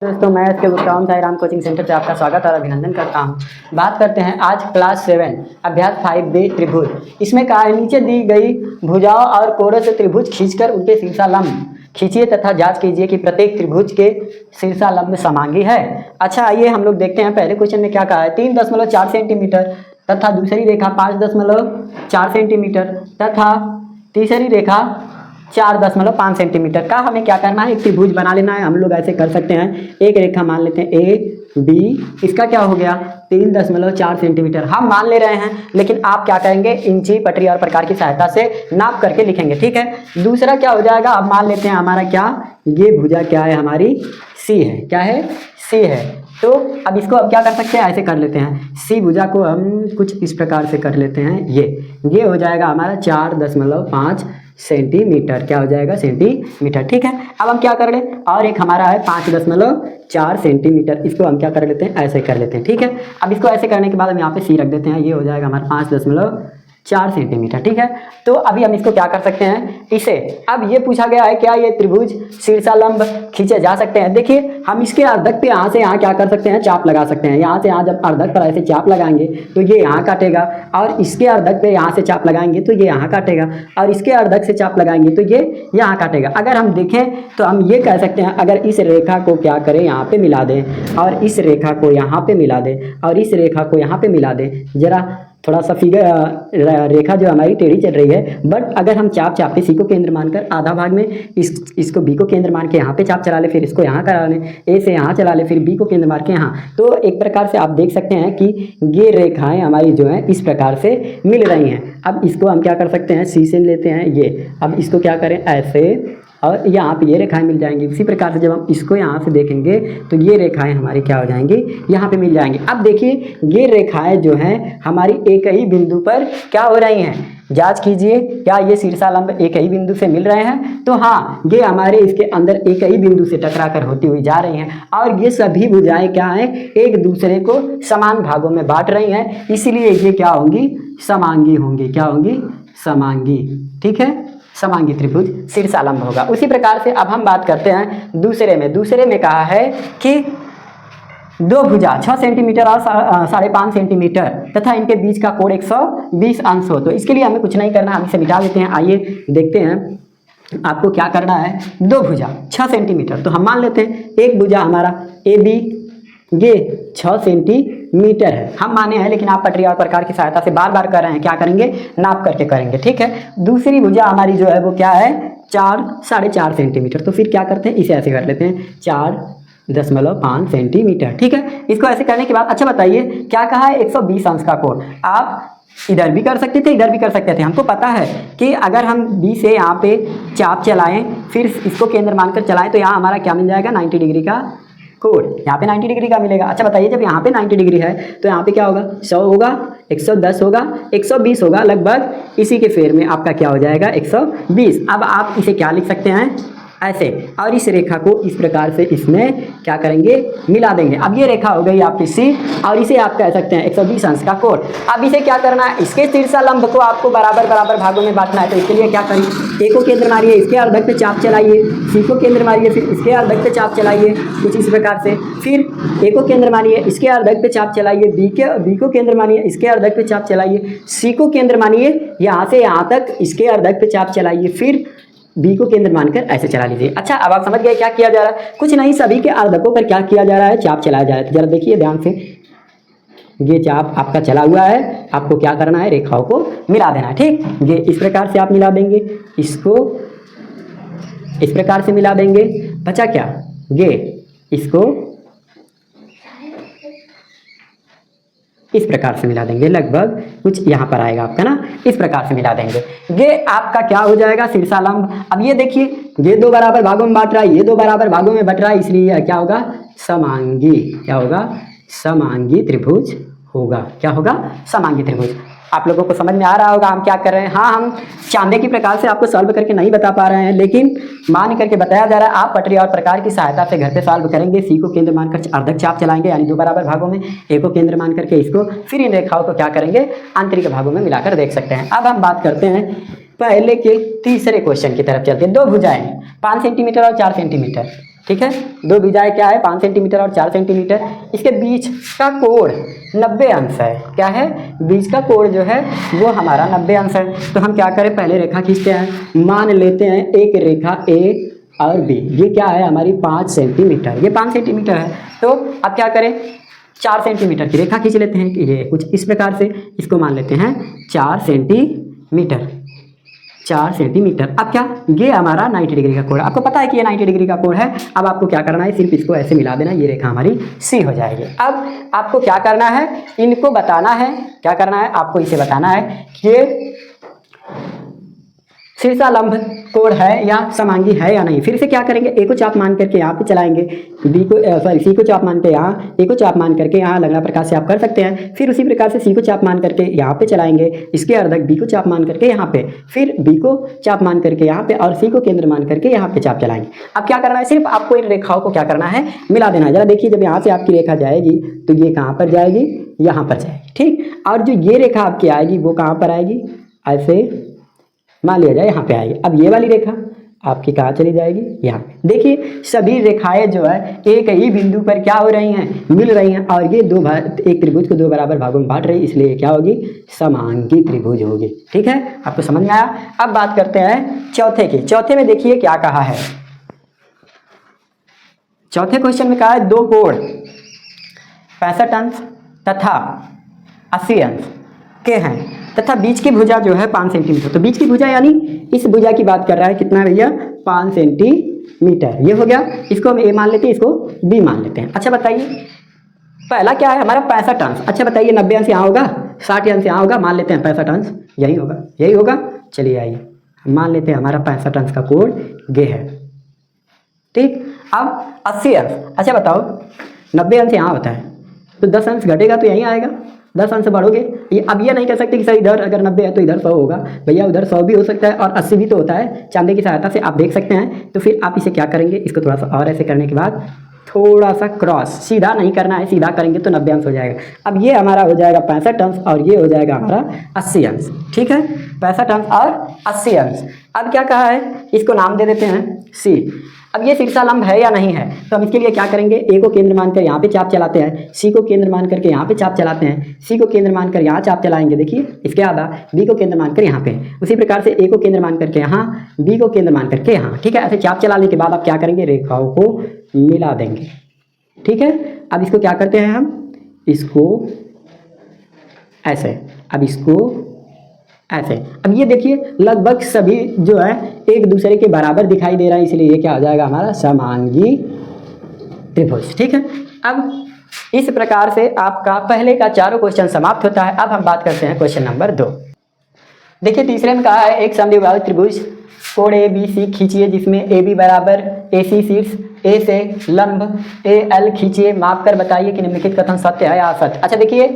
दोस्तों मैं इसके गुप्तावन साई राम कोचिंग सेंटर से आपका स्वागत और अभिनंदन करता हूं। बात करते हैं आज क्लास 7 अभ्यास 5B त्रिभुज। इसमें कहा है नीचे दी गई भुजाओं और कोरों से त्रिभुज खींचकर उनके शीर्षालंब खींचिए तथा जांच कीजिए कि प्रत्येक त्रिभुज के शीर्षालंब समांगी है। अच्छा आइए हम लोग देखते हैं पहले क्वेश्चन में क्या कहा है। 3.4 सेंटीमीटर तथा दूसरी रेखा 5.4 सेंटीमीटर तथा तीसरी रेखा 4.5 सेंटीमीटर का हमें क्या करना है, एक त्रिभुज बना लेना है। हम लोग ऐसे कर सकते हैं, एक रेखा मान लेते हैं ए बी, इसका क्या हो गया 3.4 सेंटीमीटर हम मान ले रहे हैं, लेकिन आप क्या करेंगे इंची पटरी और प्रकार की सहायता से नाप करके लिखेंगे, ठीक है। दूसरा क्या हो जाएगा, अब मान लेते हैं हमारा क्या, ये भुजा क्या है हमारी सी है, क्या है सी है। तो अब इसको अब क्या कर सकते हैं, ऐसे कर लेते हैं, सी भुजा को हम कुछ इस प्रकार से कर लेते हैं। ये हो जाएगा हमारा 4.5 सेंटीमीटर, क्या हो जाएगा सेंटीमीटर, ठीक है। अब हम क्या कर ले, और एक हमारा है 5.4 सेंटीमीटर, इसको हम क्या कर लेते हैं, ऐसे कर लेते हैं, ठीक है। अब इसको ऐसे करने के बाद हम यहाँ पे सी रख देते हैं, ये हो जाएगा हमारा 5.4 सेंटीमीटर, ठीक है। तो अभी हम इसको क्या कर सकते हैं, इसे अब ये पूछा गया है क्या ये त्रिभुज शीर्षालंब खींचे जा सकते हैं। देखिए हम इसके अर्धक पे यहाँ से यहाँ क्या कर सकते हैं, चाप लगा सकते हैं। यहाँ से यहाँ जब अर्धक पर ऐसे चाप लगाएंगे तो ये यहाँ काटेगा, और इसके अर्धक पे यहाँ से चाप लगाएंगे तो ये यहाँ काटेगा, और इसके अर्धक से चाप लगाएंगे तो ये यहाँ काटेगा। अगर हम देखें तो हम ये कह सकते हैं, अगर इस रेखा को क्या करें यहाँ पे मिला दें, और इस रेखा को यहाँ पे मिला दें, और इस रेखा को यहाँ पे मिला दें, जरा थोड़ा सा फिगर रेखा जो हमारी टेढ़ी चल रही है, बट अगर हम चाप पे सी को केंद्र मानकर आधा भाग में इसको बी को केंद्र मान के यहाँ पे चाप चला ले, फिर इसको यहाँ करा लें, ए से यहाँ चला ले, फिर बी को केंद्र मार के यहाँ, तो एक प्रकार से आप देख सकते हैं कि ये रेखाएं हमारी जो हैं इस प्रकार से मिल रही हैं। अब इसको हम क्या कर सकते हैं, सी से लेते हैं ये, अब इसको क्या करें ऐसे, और यहाँ पे ये रेखाएं मिल जाएंगी। इसी प्रकार से जब हम इसको यहाँ से देखेंगे तो ये रेखाएं हमारी क्या हो जाएंगी, यहाँ पे मिल जाएंगी। अब देखिए ये रेखाएं जो हैं हमारी एक ही बिंदु पर क्या हो रही हैं, जांच कीजिए क्या ये शीर्षालंब एक ही बिंदु से मिल रहे हैं। तो हाँ, ये हमारे इसके अंदर एक ही बिंदु से टकरा कर होती हुई जा रही हैं, और ये सभी भुजाएं क्या हैं, एक दूसरे को समान भागों में बांट रही हैं, इसलिए ये क्या होंगी, समांगी होंगी, क्या होंगी, समांगी, ठीक है, समांगी त्रिभुज शीर्षालंब होगा। उसी प्रकार से अब हम बात करते हैं दूसरे में कहा है कि दो भुजा 6 सेंटीमीटर और 5.5 सेंटीमीटर तथा इनके बीच का कोण 120 अंश हो। तो इसके लिए हमें कुछ नहीं करना, हम इसे मिटा देते हैं। आइए देखते हैं आपको क्या करना है। दो भुजा 6 सेंटीमीटर, तो हम मान लेते हैं एक भुजा हमारा ए बी ये 6 सेंटीमीटर है, हम माने हैं, लेकिन आप पटरी और प्रकार की सहायता से बार बार कर रहे हैं, क्या करेंगे नाप करके करेंगे, ठीक है। दूसरी भुजा हमारी जो है वो क्या है 4.5 सेंटीमीटर, तो फिर क्या करते हैं, इसे ऐसे कर लेते हैं 4.5 सेंटीमीटर, ठीक है। इसको ऐसे करने के बाद अच्छा बताइए क्या कहा है, 120 अंश का कोण। आप इधर भी कर सकते थे, इधर भी कर सकते थे। हमको पता है कि अगर हम बी से यहाँ पे चाप चलाएं, फिर इसको केंद्र मानकर चलाएं, तो यहाँ हमारा क्या मिल जाएगा 90 डिग्री का कोण, यहाँ पे 90 डिग्री का मिलेगा। अच्छा बताइए जब यहाँ पे 90 डिग्री है तो यहाँ पे क्या होगा, 100 होगा, 110 होगा, 120 होगा, लगभग इसी के फेर में आपका क्या हो जाएगा 120। अब आप इसे क्या लिख सकते हैं ऐसे, और इस रेखा को इस प्रकार से इसमें क्या करेंगे मिला देंगे। अब ये रेखा हो गई आपकी सी, और इसे आप कह सकते हैं 120 अंश का कोण। अब इसे क्या करना है, इसके शीर्षालंब को आपको बराबर बराबर भागों में बांटना है। तो इसके लिए क्या करिए, ए को केंद्र मारिए, इसके अर्धक पे चाप चलाइए, सी को केंद्र मारिए, फिर इसके अर्धक पे चाप चलाइए, कुछ इस प्रकार से, फिर ए को केंद्र मानिए, इसके अर्धक पे चाप चलाइए, बी को केंद्र मानिए, इसके अर्धक पे चाप चलाइए, सी को केंद्र मानिए, यहाँ से यहाँ तक इसके अर्धक पे चाप चलाइए, फिर बी को केंद्र मानकर ऐसे चला लीजिए। अच्छा अब आप समझ गए क्या किया जा रहा है, कुछ नहीं, सभी के अर्धकों पर क्या किया जा रहा है, चाप चलाया जा रहा है। तो जरा देखिए ध्यान से, ये चाप आपका चला हुआ है, आपको क्या करना है, रेखाओं को मिला देना है, ठीक। ये इस प्रकार से आप मिला देंगे, इसको इस प्रकार से मिला देंगे, बचा क्या, ये इसको इस प्रकार से मिला देंगे, लगभग कुछ यहाँ पर आएगा आपका ना, इस प्रकार से मिला देंगे, ये आपका क्या हो जाएगा शीर्षालंब। अब ये देखिए ये दो बराबर भागों में बांट रहा है, ये दो बराबर भागों में बट रहा है, इसलिए क्या होगा समांगी, क्या होगा समांगी त्रिभुज होगा, क्या होगा समांगी त्रिभुज। आप लोगों को समझ में आ रहा होगा हम क्या कर रहे हैं। हाँ, हम चांदे की प्रकार से आपको सॉल्व करके नहीं बता पा रहे हैं, लेकिन मान करके बताया जा रहा है। आप पटरी और प्रकार की सहायता से घर पे सॉल्व करेंगे। सी को केंद्र मानकर अर्धक चाप चलाएंगे, यानी दो बराबर भागों में, ए को केंद्र मान करके इसको, फिर इन रेखाओं को क्या करेंगे आंतरिक भागों में मिलाकर देख सकते हैं। अब हम बात करते हैं पहले के तीसरे क्वेश्चन की तरफ चलते हैं। दो भुजाएं 5 सेंटीमीटर और 4 सेंटीमीटर, ठीक है। दो भुजाएं क्या है 5 सेंटीमीटर और 4 सेंटीमीटर। इसके बीच का कोण 90 अंश है। क्या है? बीच का कोण जो है वो हमारा 90 अंश है। तो हम क्या करें, पहले रेखा खींचते हैं। मान लेते हैं एक रेखा ए और बी, ये क्या है हमारी 5 सेंटीमीटर, ये 5 सेंटीमीटर है। तो अब क्या करें, 4 सेंटीमीटर की रेखा खींच लेते हैं कि ये कुछ इस प्रकार से, इसको मान लेते हैं 4 सेंटीमीटर। 4 सेंटीमीटर। अब क्या, ये हमारा 90 डिग्री का कोण है। आपको पता है कि ये 90 डिग्री का कोण है। अब आपको क्या करना है, सिर्फ इसको ऐसे मिला देना, ये रेखा हमारी सी हो जाएगी। अब आपको क्या करना है, इनको बताना है। क्या करना है आपको, इसे बताना है कि ये शीर्षालंब कोण है या समांगी है या नहीं। फिर से क्या करेंगे, ए को चाप मान करके यहाँ पे चलाएंगे, बी को सी को चाप मान के यहाँ, ए को चाप मान करके यहाँ लगना प्रकार से आप कर सकते हैं। फिर उसी प्रकार से सी को चाप मान करके यहाँ पे चलाएंगे, इसके अर्धक बी को चाप मान करके यहाँ पे, फिर बी को चाप मान करके यहाँ पे और सी को केंद्र मान करके यहाँ पे चाप चलाएंगे। अब क्या करना है, सिर्फ आपको इन रेखाओं को क्या करना है, मिला देना है। जरा देखिए, जब यहाँ से आपकी रेखा जाएगी तो ये कहाँ पर जाएगी, यहाँ पर जाएगी, ठीक। और जो ये रेखा आपकी आएगी वो कहाँ पर आएगी, ऐसे मान लिया जाए यहाँ पे आएगी। अब ये वाली रेखा आपकी कहाँ चली जाएगी, यहाँ पे। देखिए सभी रेखाएं जो है एक ही बिंदु पर क्या हो रही हैं, मिल रही हैं। और ये एक त्रिभुज को 2 बराबर भागों में बांट रही है, इसलिए क्या होगी, समांगी त्रिभुज होगी। ठीक है, आपको समझ में आया। अब बात करते हैं चौथे की। चौथे में देखिए क्या कहा है। चौथे क्वेश्चन में कहा है 2 कोण 65 अंश तथा 80 अंश के हैं तथा बीच की भुजा जो है 5 सेंटीमीटर। तो बीच की भुजा यानी इस भुजा की बात कर रहा है, कितना भैया, 5 सेंटीमीटर। ये हो गया, इसको हम ए मान लेते हैं, इसको बी मान लेते हैं। अच्छा बताइए, पहला क्या है हमारा 65 अंश। अच्छा बताइए 90 अंश यहाँ होगा, 60 अंश यहाँ होगा, मान लेते हैं 65 अंश यही होगा, यही होगा। चलिए आइए मान लेते हैं हमारा 65 अंश का कोण ये है, ठीक। अब 80 अंश, अच्छा बताओ 90 अंश यहाँ होता है तो 10 अंश घटेगा तो यहीं आएगा, 10 अंश बढ़ोगे। ये अब ये नहीं कह सकते कि सर इधर अगर 90 है तो इधर 100 होगा, भैया उधर 100 भी हो सकता है और 80 भी तो होता है। चांदे की सहायता से आप देख सकते हैं। तो फिर आप इसे क्या करेंगे, इसको थोड़ा सा और ऐसे करने के बाद थोड़ा सा क्रॉस, सीधा नहीं करना है, सीधा करेंगे तो 90 अंश हो जाएगा। अब ये हमारा हो जाएगा 65 अंश और ये हो जाएगा हमारा 80 अंश, ठीक है। 65 अंश और 80 अंश। अब क्या कहा है, इसको नाम दे देते हैं सी। अब ये शीर्षालंब है या नहीं है, तो हम इसके लिए क्या करेंगे, ए को केंद्र मानकर यहाँ पे चाप चलाते हैं, सी को केंद्र मानकर के यहाँ पे चाप चलाते हैं, सी को केंद्र मानकर यहाँ चाप चलाएंगे, देखिए इसके आधा, बी को केंद्र मानकर यहाँ पे, उसी प्रकार से ए को केंद्र मान करके यहाँ, बी को केंद्र मान करके यहाँ, ठीक है। ऐसे चाप चलाने के बाद आप क्या करेंगे, रेखाओं को मिला देंगे, ठीक है। अब इसको क्या करते हैं हम, इसको ऐसे, अब इसको ऐसे। अब ये देखिए लगभग सभी जो है एक दूसरे के बराबर दिखाई दे रहा है, इसलिए ये क्या हो जाएगा हमारा समांगी त्रिभुज, ठीक है। अब इस प्रकार से आपका पहले का चारों क्वेश्चन समाप्त होता है। अब हम बात करते हैं क्वेश्चन नंबर 2। देखिए तीसरे में कहा है एक समद्विबाहु त्रिभुज कोण ए बी सी खींचिए जिसमें ए बी बराबर ए सी शीर्ष ए से लंब ए एल खींचिए, माप कर बताइए कि निम्नलिखित कथन सत्य है या असत्य। अच्छा देखिए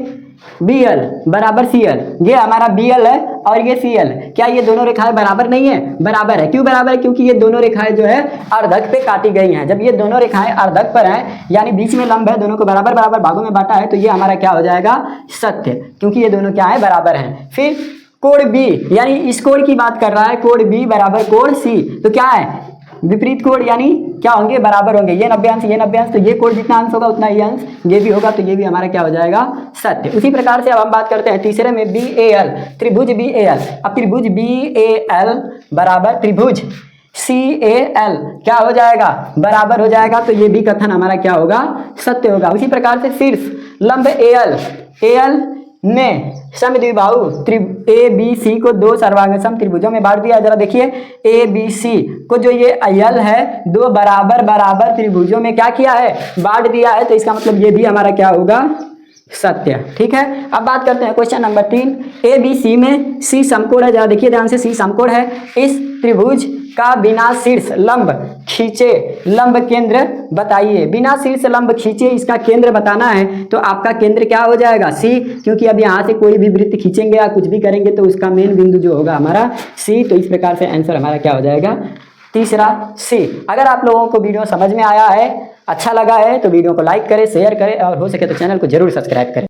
बी एल बराबर सी एल, ये हमारा बी एल है और ये सी एल, क्या ये दोनों रेखाएं बराबर नहीं है, बराबर है। क्यों बराबर है, क्योंकि ये दोनों रेखाएं जो है अर्धक पे काटी गई हैं। जब ये दोनों रेखाएं अर्धक पर हैं यानी बीच में लंब है, दोनों को बराबर बराबर भागों में बांटा है, तो ये हमारा क्या हो जाएगा, सत्य, क्योंकि ये दोनों क्या है, बराबर हैं। फिर कोण बी यानी इस कोण की बात कर रहा है, कोण बी बराबर कोण सी, तो क्या है, विपरीत कोण यानी क्या होंगे, बराबर होंगे। ये 90 अंश ये 90 अंश, तो ये कोण जितना अंश होगा उतना ही अंश ये भी होगा, तो ये भी हमारा क्या हो जाएगा, सत्य। उसी प्रकार से अब हम बात करते हैं तीसरे में बी ए एल, त्रिभुज बी ए एल। अब त्रिभुज बी ए एल बराबर त्रिभुज सी ए एल क्या हो जाएगा, बराबर हो जाएगा, तो ये भी कथन हमारा क्या होगा, सत्य होगा। उसी प्रकार से शीर्ष लंब ए एल ने समद्विबाहु ए बी सी को 2 सर्वांग सम त्रिभुजों में बांट दिया। जरा देखिए ए बी सी को जो ये यल है 2 बराबर बराबर त्रिभुजों में क्या किया है, बांट दिया है, तो इसका मतलब ये भी हमारा क्या होगा, सत्य, ठीक है। अब बात करते हैं question number 3। A B C में सी समकोण है, जरा देखिए ध्यान से, सी समकोण है। इस त्रिभुज का बिना शीर्ष लंब खींचे लंब केंद्र बताइए। बिना शीर्ष लंब खींचे इसका केंद्र बताना है, तो आपका केंद्र क्या हो जाएगा, सी, क्योंकि अब यहाँ से कोई भी वृत्त खींचेंगे या कुछ भी करेंगे तो उसका मेन बिंदु जो होगा हमारा सी, तो इस प्रकार से आंसर हमारा क्या हो जाएगा, तीसरा सी। अगर आप लोगों को वीडियो समझ में आया है, अच्छा लगा है, तो वीडियो को लाइक करें, शेयर करें और हो सके तो चैनल को जरूर सब्सक्राइब करें।